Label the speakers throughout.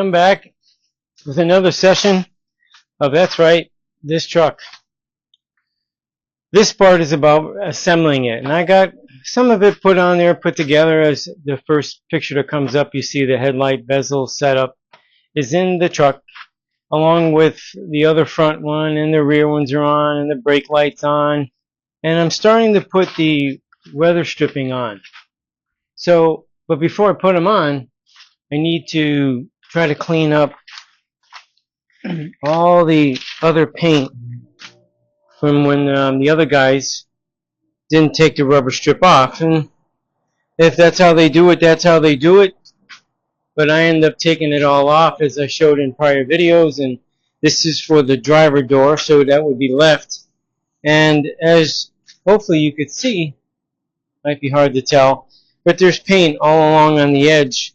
Speaker 1: I'm back with another session of That's Right, This Truck. This part is about assembling it, and I got some of it put on there, put together. As the first picture that comes up, you see the headlight bezel setup is in the truck, along with the other front one, and the rear ones are on, and the brake lights on, and I'm starting to put the weather stripping on. But before I put them on, I need to try to clean up all the other paint from when the other guys didn't take the rubber strip off. And if that's how they do it, that's how they do it. But I end up taking it all off, as I showed in prior videos. And this is for the driver door, so that would be left. And as hopefully you could see, might be hard to tell, but there's paint all along on the edge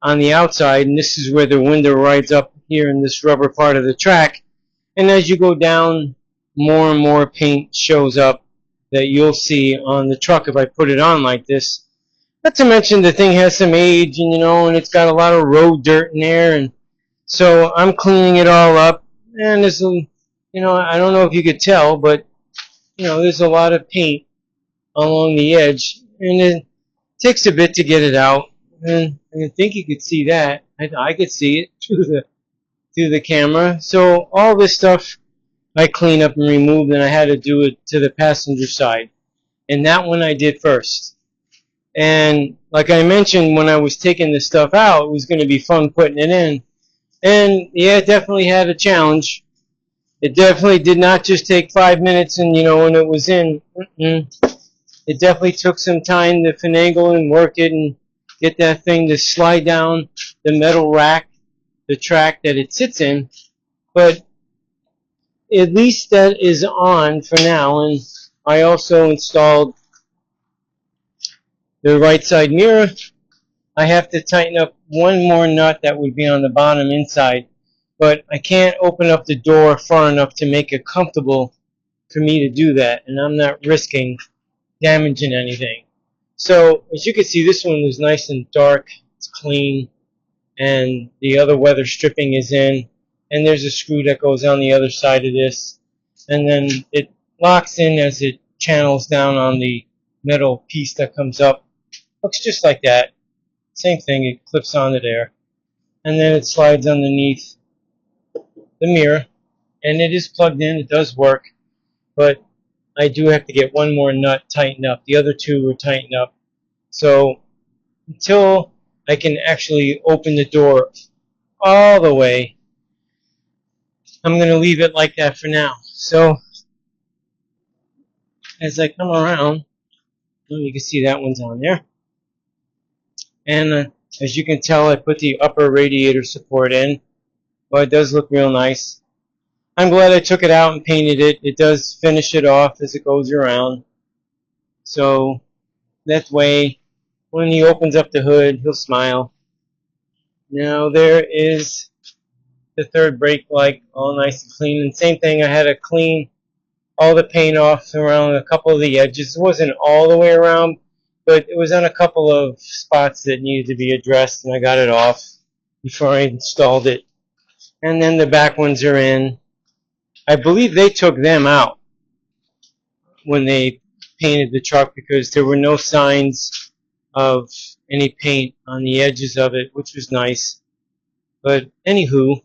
Speaker 1: on the outside, and this is where the window rides up here in this rubber part of the track. And as you go down, more and more paint shows up that you'll see on the truck if I put it on like this. Not to mention the thing has some age, and and it's got a lot of road dirt in there, and so I'm cleaning it all up. And there's I don't know if you could tell, but there's a lot of paint along the edge, and it takes a bit to get it out. And I think you could see that. I could see it through the camera. So all this stuff I clean up and remove, and I had to do it to the passenger side. And that one I did first. And like I mentioned, when I was taking this stuff out, it was going to be fun putting it in. And yeah, it definitely had a challenge. It definitely did not just take 5 minutes and when it was in. It definitely took some time to finagle and work it and get that thing to slide down the metal rack, the track that it sits in. But at least that is on for now. And I also installed the right side mirror. I have to tighten up one more nut that would be on the bottom inside, but I can't open up the door far enough to make it comfortable for me to do that, and I'm not risking damaging anything. So as you can see, this one is nice and dark, it's clean, and the other weather stripping is in, and there's a screw that goes on the other side of this, and then it locks in as it channels down on the metal piece that comes up. Looks just like that. Same thing, it clips onto there, and then it slides underneath the mirror, and it is plugged in. It does work, but I do have to get one more nut tightened up. The other two were tightened up. So until I can actually open the door all the way, I'm going to leave it like that for now. So as I come around, you can see that one's on there. And as you can tell, I put the upper radiator support in. Well, it does look real nice. I'm glad I took it out and painted it. It does finish it off as it goes around. So that way, when he opens up the hood, he'll smile. Now there is the third brake light, all nice and clean. And same thing, I had to clean all the paint off around a couple of the edges. It wasn't all the way around, but it was on a couple of spots that needed to be addressed, and I got it off before I installed it. And then the back ones are in. I believe they took them out when they painted the truck because there were no signs of any paint on the edges of it, which was nice. But anywho,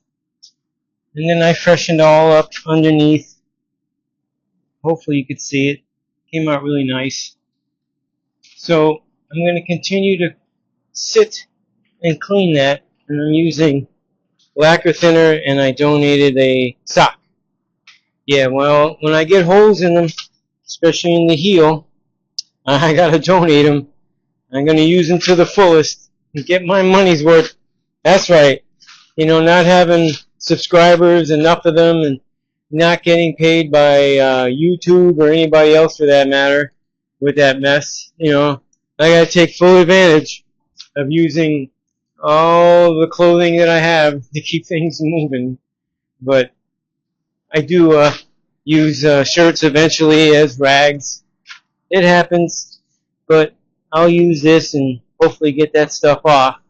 Speaker 1: and then I freshened all up underneath. Hopefully you could see it. Came out really nice. So I'm going to continue to sit and clean that, and I'm using lacquer thinner, and I donated a sock. Yeah, well, when I get holes in them, especially in the heel, I gotta donate them. I'm gonna use them to the fullest and get my money's worth. That's right. Not having subscribers, enough of them, and not getting paid by YouTube or anybody else for that matter with that mess. I gotta take full advantage of using all the clothing that I have to keep things moving. But I do use shirts eventually as rags. It happens, but I'll use this and hopefully get that stuff off.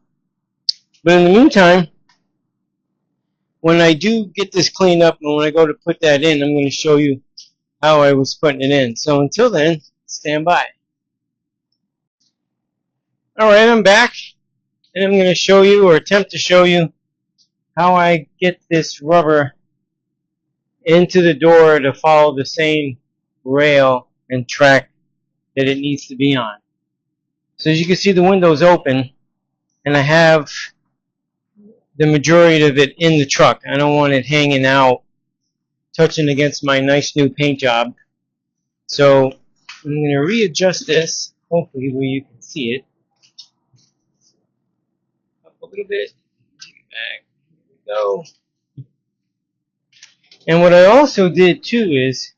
Speaker 1: But in the meantime, when I do get this cleaned up and when I go to put that in, I'm going to show you how I was putting it in. So until then, stand by. Alright, I'm back, and I'm going to show you, or attempt to show you, how I get this rubber into the door to follow the same rail and track that it needs to be on. So as you can see, the window's open, and I have the majority of it in the truck. I don't want it hanging out, touching against my nice new paint job. So I'm going to readjust this, hopefully where you can see it. Up a little bit, take it back, here we go. And what I also did too is,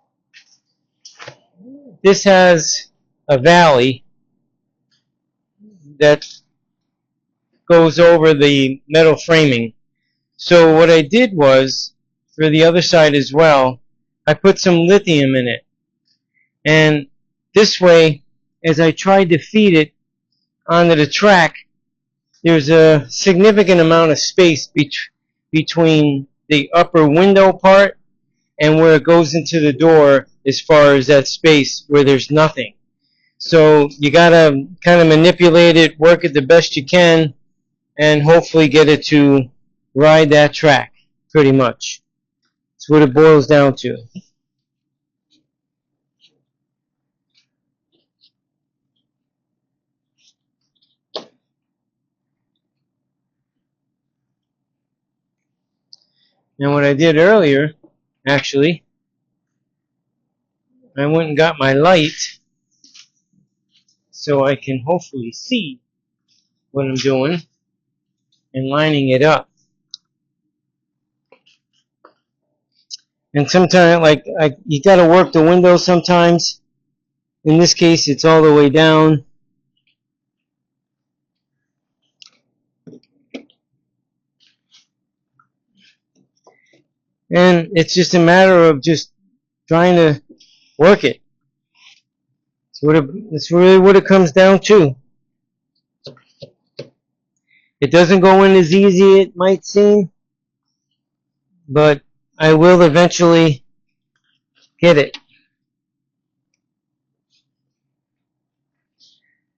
Speaker 1: this has a valley that goes over the metal framing. So what I did was, for the other side as well, I put some lithium in it. And this way, as I tried to feed it onto the track, there's a significant amount of space between the upper window part and where it goes into the door, as far as that space where there's nothing. So you gotta kind of manipulate it, work it the best you can, and hopefully get it to ride that track, pretty much. That's what it boils down to. And what I did earlier, actually, I went and got my light so I can hopefully see what I'm doing and lining it up. And sometimes, like, you gotta work the window sometimes. In this case, it's all the way down. And it's just a matter of just trying to work it. That's really what it comes down to. It doesn't go in as easy as it might seem, but I will eventually get it.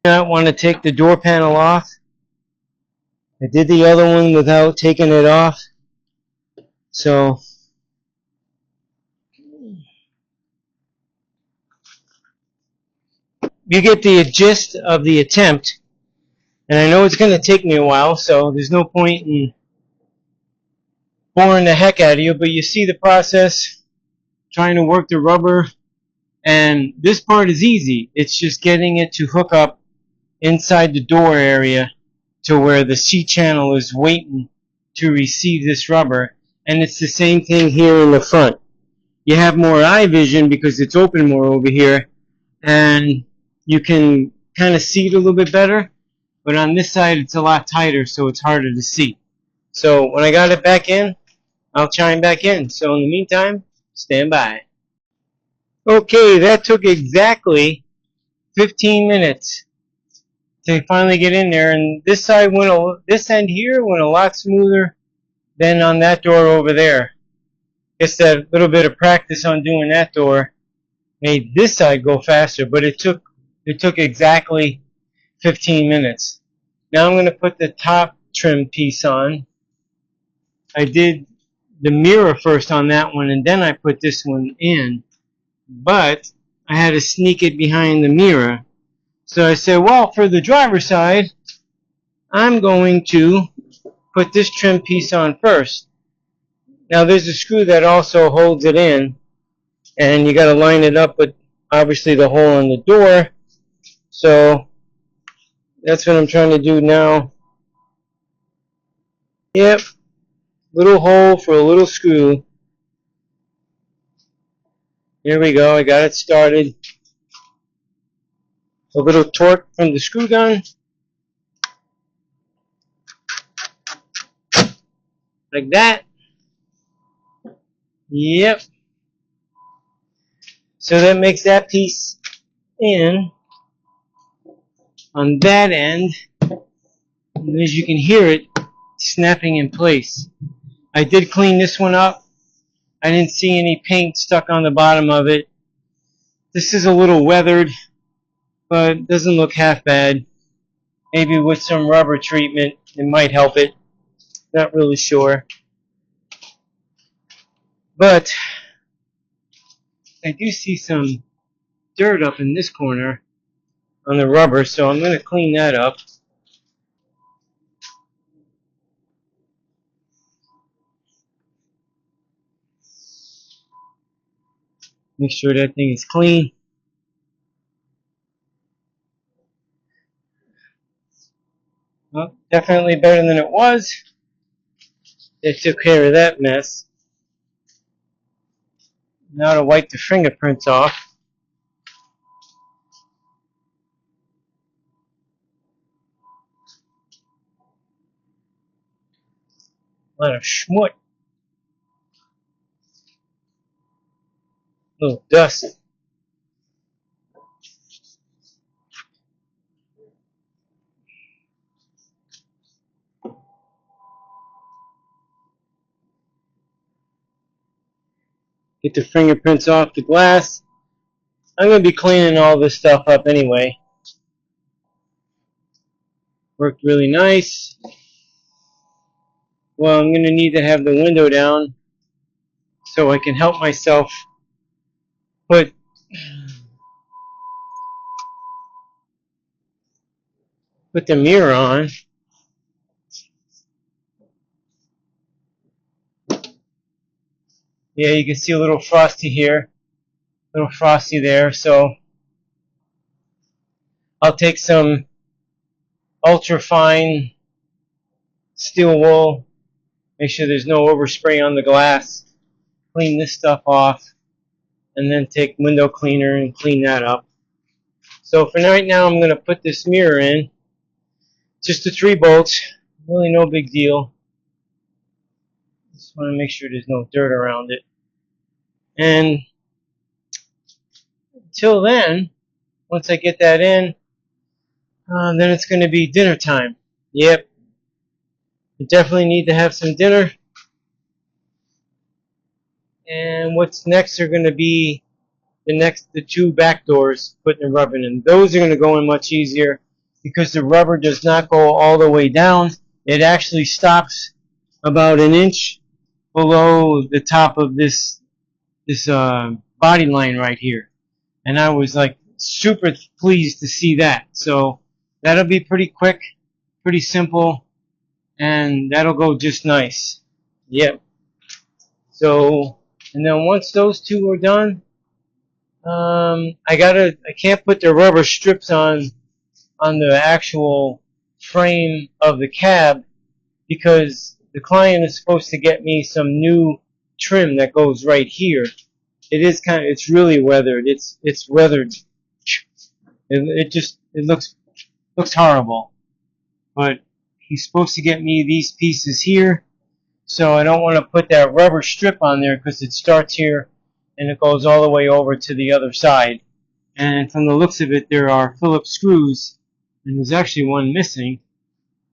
Speaker 1: I don't want to take the door panel off. I did the other one without taking it off. So you get the gist of the attempt. And I know it's going to take me a while, so there's no point in boring the heck out of you, but you see the process, trying to work the rubber, and this part is easy. It's just getting it to hook up inside the door area to where the C channel is waiting to receive this rubber, and it's the same thing here in the front. You have more eye vision because it's open more over here, and you can kind of see it a little bit better, but on this side it's a lot tighter, so it's harder to see. So when I got it back in, I'll chime back in. So in the meantime, stand by. Okay, that took exactly 15 minutes to finally get in there, and this side this end here went a lot smoother than on that door over there. Guess that little bit of practice on doing that door made this side go faster, but it took exactly 15 minutes. Now I'm going to put the top trim piece on. I did the mirror first on that one, and then I put this one in, but I had to sneak it behind the mirror. So I said, well, for the driver's side, I'm going to put this trim piece on first. Now there's a screw that also holds it in, and you got to line it up with obviously the hole in the door. So that's what I'm trying to do now. Yep, little hole for a little screw. Here we go, I got it started. A little torque from the screw gun. Like that. Yep. So that makes that piece in on that end. And as you can hear it snapping in place. I did clean this one up. I didn't see any paint stuck on the bottom of it. This is a little weathered, but it doesn't look half bad. Maybe with some rubber treatment, it might help it. Not really sure. But I do see some dirt up in this corner on the rubber, so I'm going to clean that up. Make sure that thing is clean. Well, definitely better than it was. They took care of that mess. Now to wipe the fingerprints off. A lot of schmut. A little dust. Get the fingerprints off the glass. I'm going to be cleaning all this stuff up anyway. Worked really nice. Well, I'm going to need to have the window down so I can help myself put the mirror on. Yeah, you can see a little frosty here, a little frosty there, so I'll take some ultra fine steel wool, make sure there's no overspray on the glass, clean this stuff off, and then take window cleaner and clean that up. So for right now, I'm going to put this mirror in. Just the 3 bolts, really no big deal. Just want to make sure there's no dirt around it. And until then, once I get that in, then it's going to be dinner time. Yep, I definitely need to have some dinner. And what's next are going to be the 2 back doors, putting the rubber in. Those are going to go in much easier because the rubber does not go all the way down. It actually stops about 1 inch below the top of this body line right here. And I was like super pleased to see that. So that'll be pretty quick, pretty simple, and that'll go just nice. Yep. So, and then once those 2 are done, I can't put the rubber strips on the actual frame of the cab because the client is supposed to get me some new trim that goes right here. It's really weathered. It's weathered. It looks horrible. But he's supposed to get me these pieces here, so I don't want to put that rubber strip on there because it starts here and it goes all the way over to the other side. And from the looks of it, there are Phillips screws, and there's actually one missing,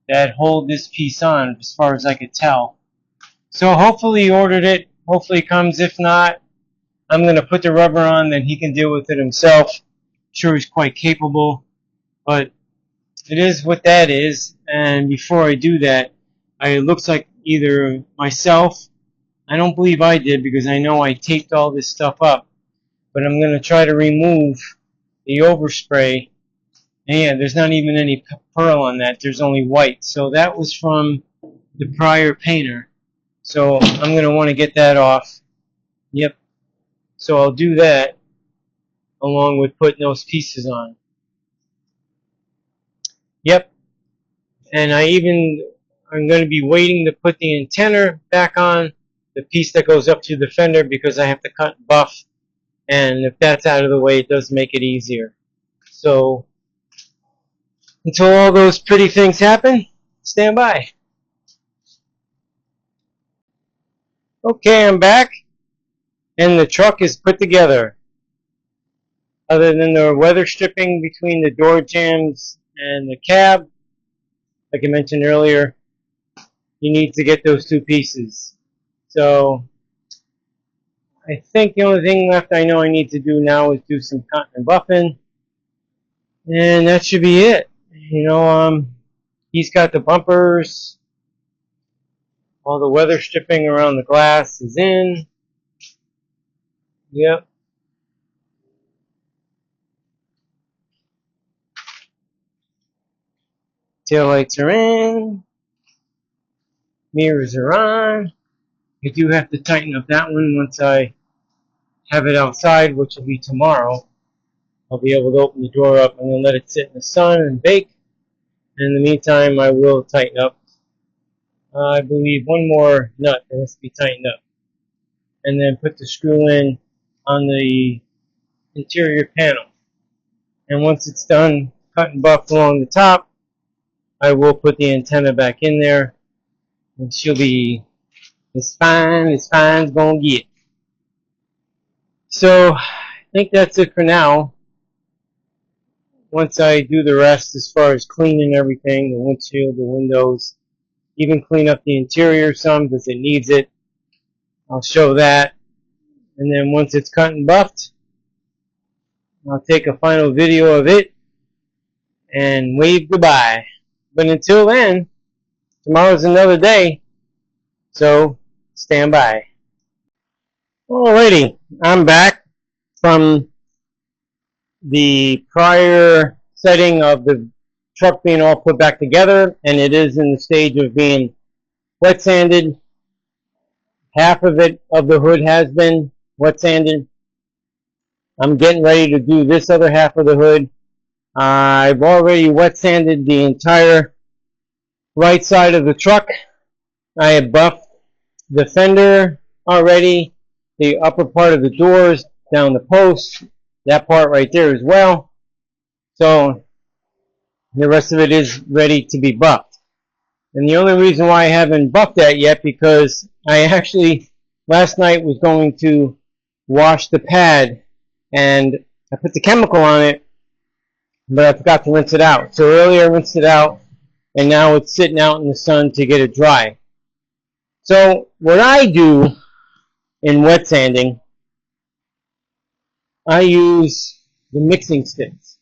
Speaker 1: that hold this piece on, as far as I could tell. So hopefully he ordered it. Hopefully it comes. If not, I'm going to put the rubber on, then he can deal with it himself. I'm sure he's quite capable, but it is what that is. And before I do that, it looks like either myself, I don't believe I did because I know I taped all this stuff up, but I'm going to try to remove the overspray. And yeah, there's not even any pearl on that. There's only white. So that was from the prior painter. So I'm going to want to get that off. Yep. So I'll do that along with putting those pieces on. Yep. And I'm going to be waiting to put the antenna back on, the piece that goes up to the fender, because I have to cut and buff. And if that's out of the way, it does make it easier. So until all those pretty things happen, stand by. Okay, I'm back, and the truck is put together. Other than the weather stripping between the door jambs and the cab, like I mentioned earlier, you need to get those 2 pieces. So I think the only thing left I know I need to do now is do some cutting and buffing, and that should be it. You know, he's got the bumpers, all the weather stripping around the glass is in. Yep. Tail lights are in. Mirrors are on. I do have to tighten up that one once I have it outside, which will be tomorrow. I'll be able to open the door up. I'm going to let it sit in the sun and bake. And in the meantime, I will tighten up, I believe, one more nut that has to be tightened up. And then put the screw in on the interior panel. And once it's done, cut and buffed along the top, I will put the antenna back in there. And she'll be as fine as gonna get. So, I think that's it for now. Once I do the rest as far as cleaning everything, the windshield, the windows, even clean up the interior some because it needs it, I'll show that. And then once it's cut and buffed, I'll take a final video of it and wave goodbye. But until then, tomorrow's another day, so stand by. Alrighty, I'm back from the prior setting of the truck being all put back together, and it is in the stage of being wet sanded. Half of it, of the hood, has been wet sanded. I'm getting ready to do this other half of the hood. I've already wet sanded the entire right side of the truck. I have buffed the fender already, the upper part of the doors, down the post, that part right there as well. So the rest of it is ready to be buffed. And the only reason why I haven't buffed that yet, because I actually last night was going to wash the pad and I put the chemical on it, but I forgot to rinse it out. So earlier I rinsed it out, and now it's sitting out in the sun to get it dry. So what I do in wet sanding, I use the mixing sticks.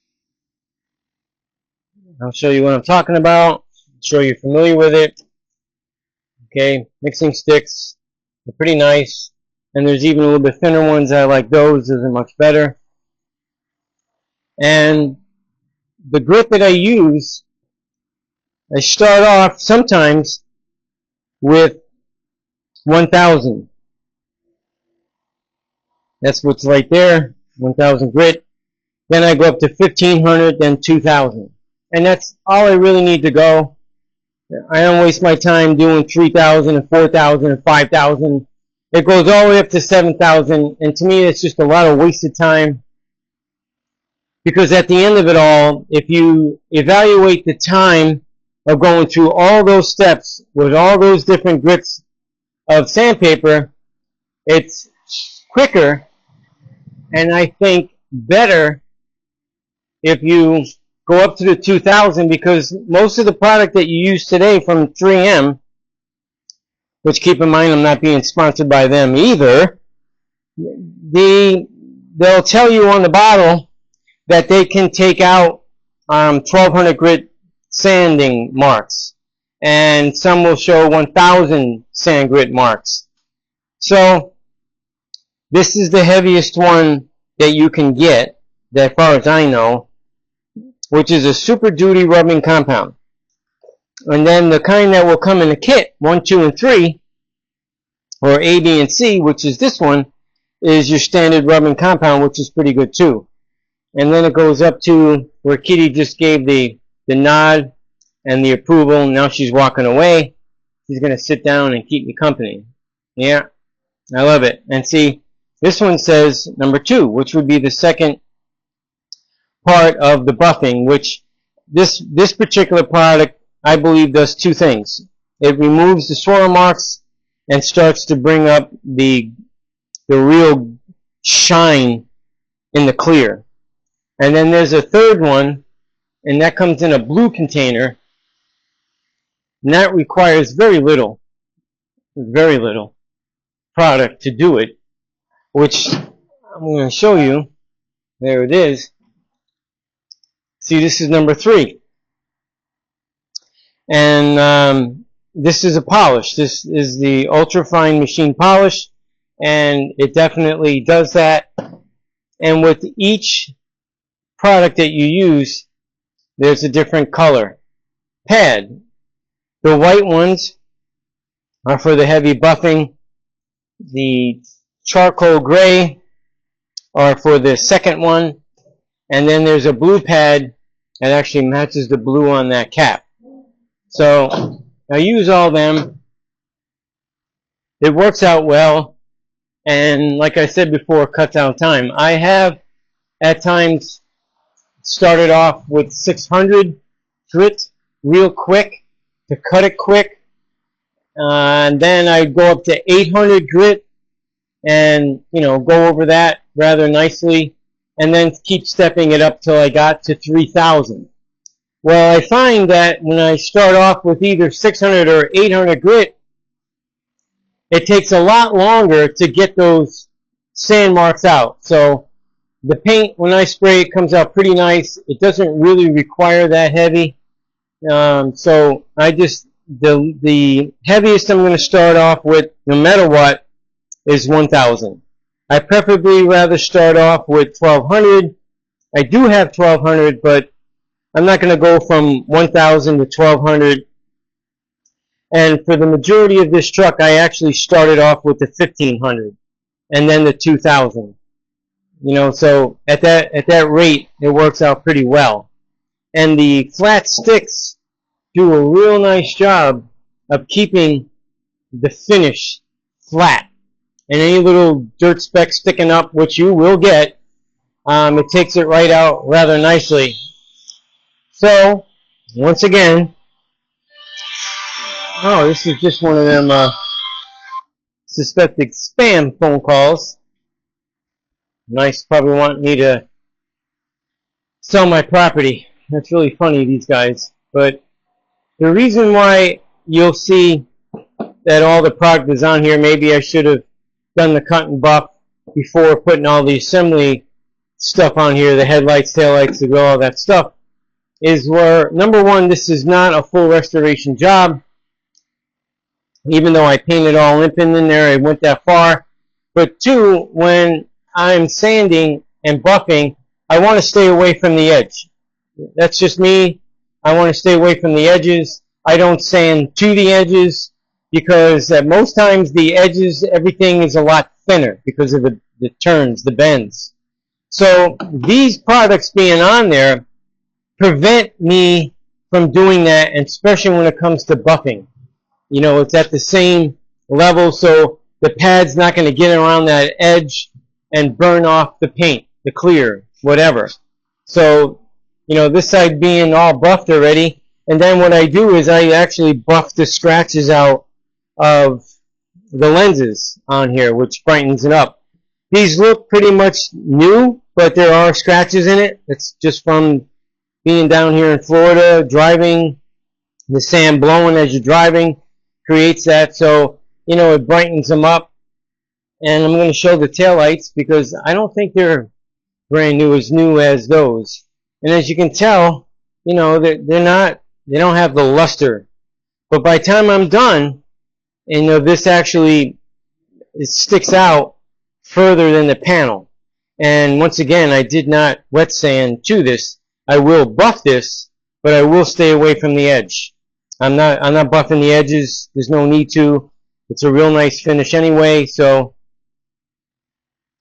Speaker 1: I'll show you what I'm talking about. I'm sure you're familiar with it. Okay, mixing sticks are pretty nice. And there's even a little bit thinner ones. I like those. Those are much better. And the grit that I use, I start off sometimes with 1000. That's what's right there, 1000 grit. Then I go up to 1500, then 2000. And that's all I really need to go. I don't waste my time doing 3000 and 4000 and 5000. It goes all the way up to 7000, and to me it's just a lot of wasted time. Because at the end of it all, if you evaluate the time of going through all those steps with all those different grits of sandpaper, it's quicker and I think better if you go up to the 2000, because most of the product that you use today from 3M, which keep in mind I'm not being sponsored by them either, they'll tell you on the bottle that they can take out 1200 grit sanding marks, and some will show 1000 sand grit marks. So this is the heaviest one that you can get, as far as I know, which is a Super Duty rubbing compound. And then the kind that will come in a kit, 1, 2, and 3, or A, B, and C, which is this one, is your standard rubbing compound, which is pretty good too. And then it goes up to where Kitty just gave the nod and the approval. Now she's walking away. She's going to sit down and keep me company. Yeah, I love it. And see, this one says number 2, which would be the second part of the buffing, which this particular product, I believe, does 2 things. It removes the swirl marks and starts to bring up the real shine in the clear. And then there's a third one, and that comes in a blue container, and that requires very little. Very little. product to do it, which I'm going to show you. There it is. See, this is number 3. And this is a polish. This is the ultra fine machine polish, and it definitely does that. And with each product that you use, there's a different color pad. The white ones are for the heavy buffing. The charcoal gray are for the second one. And then there's a blue pad that actually matches the blue on that cap. So I use all them. It works out well. And like I said before, it cuts out time. I have at times started off with 600 grit real quick to cut it quick. And then I go up to 800 grit and, go over that rather nicely, and then keep stepping it up till I got to 3,000. Well, I find that when I start off with either 600 or 800 grit, it takes a lot longer to get those sand marks out. So the paint, when I spray it, comes out pretty nice. It doesn't really require that heavy. So I just, the heaviest I'm going to start off with, no matter what, is 1,000. I preferably rather start off with 1,200. I do have 1,200, but I'm not going to go from 1,000 to 1,200. And for the majority of this truck, I actually started off with the 1,500 and then the 2,000. So at that rate, it works out pretty well. And the flat sticks do a real nice job of keeping the finish flat. And any little dirt speck sticking up, which you will get, it takes it right out rather nicely. So, once again, this is just one of them suspected spam phone calls. Nice, probably want me to sell my property. That's really funny, these guys. But the reason why you'll see that all the product is on here, maybe I should have done the cut and buff before putting all the assembly stuff on here, the headlights, taillights, the grill, all that stuff, is where, number one, this is not a full restoration job. Even though I painted all limping in there, I went that far. But two, when I'm sanding and buffing, I want to stay away from the edge. That's just me. I want to stay away from the edges. I don't sand to the edges because most times the edges, everything is a lot thinner because of the turns, the bends. So these products being on there prevent me from doing that, and especially when it comes to buffing. It's at the same level, so the pad's not going to get around that edge and burn off the paint, the clear, whatever. So, this side being all buffed already, and then what I do is I actually buff the scratches out of the lenses on here, which brightens it up. These look pretty much new, but there are scratches in it. It's just from being down here in Florida, driving, the sand blowing as you're driving creates that, so it brightens them up. And I'm going to show the taillights because I don't think they're brand new as those. And as you can tell, they're not, they don't have the luster. But by the time I'm done, this actually, it sticks out further than the panel. And once again, I did not wet sand to this. I will buff this, but I will stay away from the edge. I'm not buffing the edges. There's no need to. It's a real nice finish anyway, so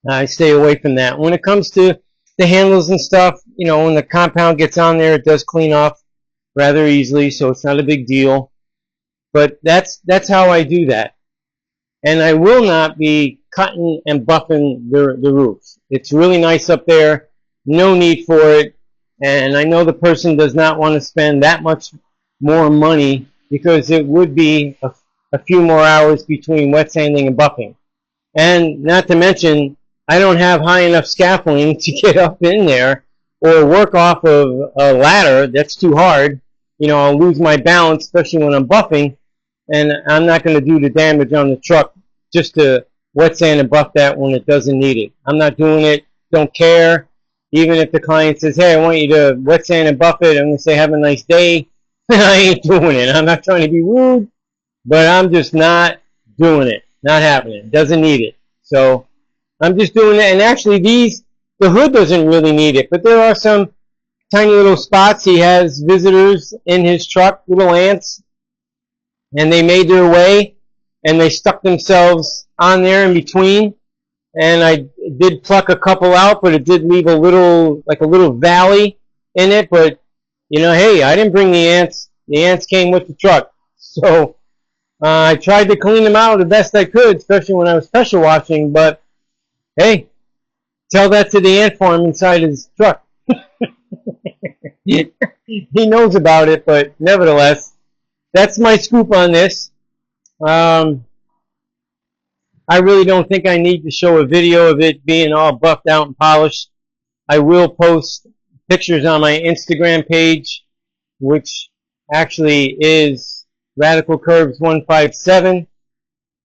Speaker 1: I stay away from that. When it comes to the handles and stuff, when the compound gets on there, it does clean off rather easily, so it's not a big deal. But that's how I do that. And I will not be cutting and buffing the roof. It's really nice up there. No need for it. And I know the person does not want to spend that much more money because it would be a few more hours between wet sanding and buffing. And not to mention, I don't have high enough scaffolding to get up in there or work off of a ladder. That's too hard. I'll lose my balance, especially when I'm buffing, and I'm not going to do the damage on the truck just to wet sand and buff that when it doesn't need it. I'm not doing it, don't care. Even if the client says, hey, I want you to wet sand and buff it, I'm going to say, have a nice day. I ain't doing it. I'm not trying to be rude, but I'm just not doing it. Not happening. Doesn't need it. So I'm just doing it. And actually, the hood doesn't really need it, but there are some tiny little spots. He has visitors in his truck, little ants, and they made their way, and they stuck themselves on there in between. And I did pluck a couple out, but it did leave a little, like a little valley in it. But, you know, hey, I didn't bring the ants. The ants came with the truck. So I tried to clean them out the best I could, especially when I was pressure washing. But, hey, tell that to the ant farm inside his truck. He knows about it, but nevertheless, that's my scoop on this. I really don't think I need to show a video of it being all buffed out and polished. I will post pictures on my Instagram page, which actually is Radical Curves 157.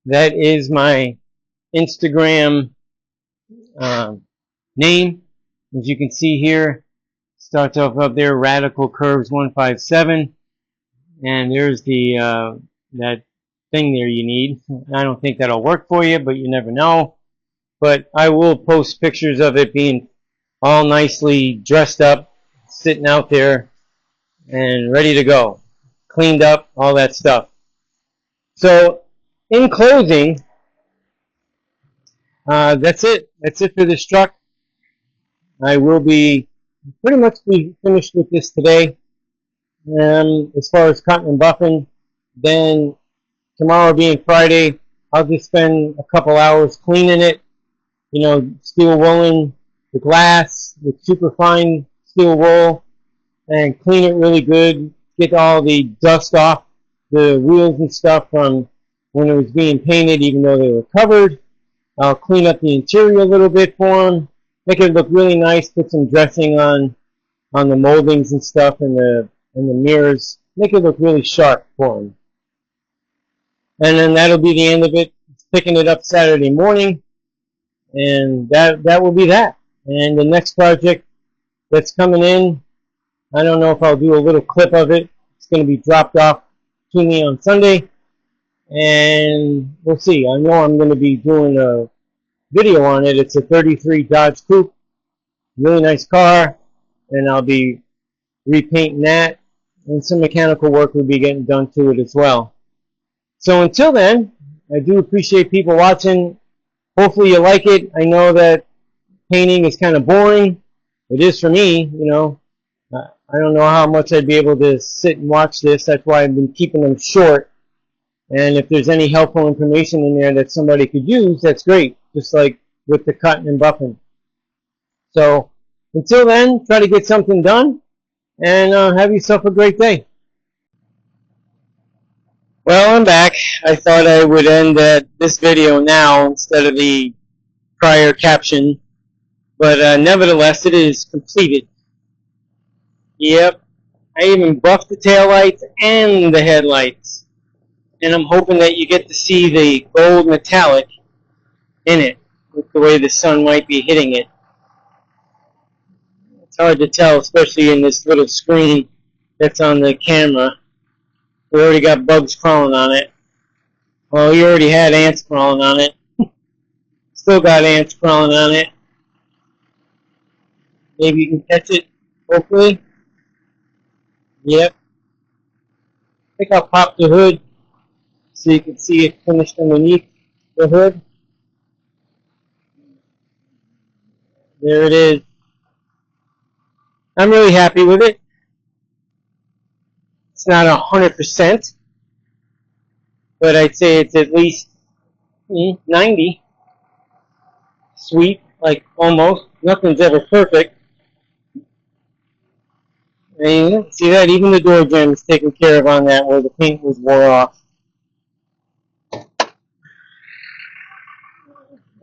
Speaker 1: That is my Instagram name. As you can see here, starts off up there, Radical Curves 157, and there's the that thing there you need. I don't think that'll work for you, but you never know. But I will post pictures of it being all nicely dressed up, sitting out there, and ready to go, cleaned up, all that stuff. So, in closing, that's it. That's it for this truck. I will be pretty much be finished with this today. As far as cutting and buffing, then tomorrow being Friday, I'll just spend a couple hours cleaning it. You know, steel rolling the glass with super fine steel roll and clean it really good. Get all the dust off the wheels and stuff from when it was being painted, even though they were covered. I'll clean up the interior a little bit for them, make it look really nice. Put some dressing on the moldings and stuff and the mirrors. Make it look really sharp for them. And then that'll be the end of it. Picking it up Saturday morning, and that will be that. And the next project that's coming in, I don't know if I'll do a little clip of it. It's going to be dropped off to me on Sunday, and we'll see. I know I'm going to be doing a video on it. It's a 33 Dodge Coupe, really nice car, and I'll be repainting that, and some mechanical work will be getting done to it as well. So until then, I do appreciate people watching. Hopefully you like it. I know that painting is kind of boring. It is for me, you know. I don't know how much I'd be able to sit and watch this. That's why I've been keeping them short. And if there's any helpful information in there that somebody could use, that's great. Just like with the cutting and buffing. So until then, try to get something done. And have yourself a great day. Well, I'm back. I thought I would end this video now instead of the prior caption. But nevertheless, it is completed. Yep. I even buffed the taillights and the headlights. And I'm hoping that you get to see the gold metallic in it with the way the sun might be hitting it. It's hard to tell, especially in this little screen that's on the camera. We already got bugs crawling on it. Well, we already had ants crawling on it. Still got ants crawling on it. Maybe you can catch it, hopefully. Yep. I think I'll pop the hood so you can see it finished underneath the hood. There it is. I'm really happy with it. It's not 100%, but I'd say it's at least 90. Sweet, like almost. Nothing's ever perfect. And see that? Even the door jamb is taken care of on that where the paint was wore off. I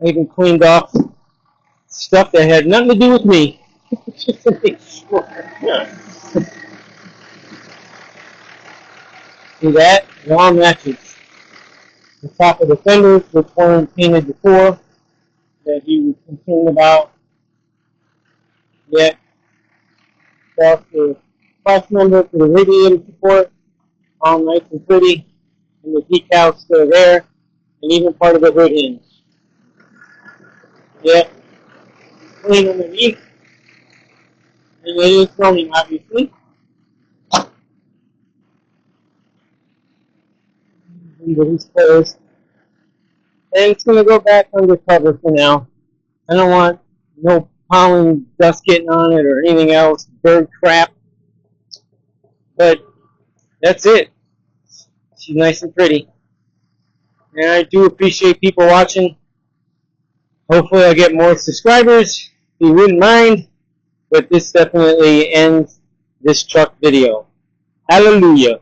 Speaker 1: even cleaned off stuff that had nothing to do with me. Just to make sure. See that? It all matches. The top of the fenders, which weren't painted before, that he was concerned about. Yet, across the cross member for the radiator support, all nice and pretty, and the decals still there, and even part of the hood hinge. Yet, clean underneath, and it is running, obviously. And it's closed. And it's going to go back undercover for now. I don't want no pollen dust getting on it or anything else, bird crap. But that's it. She's nice and pretty. And I do appreciate people watching. Hopefully I'll get more subscribers, if you wouldn't mind. But this definitely ends this truck video. Hallelujah.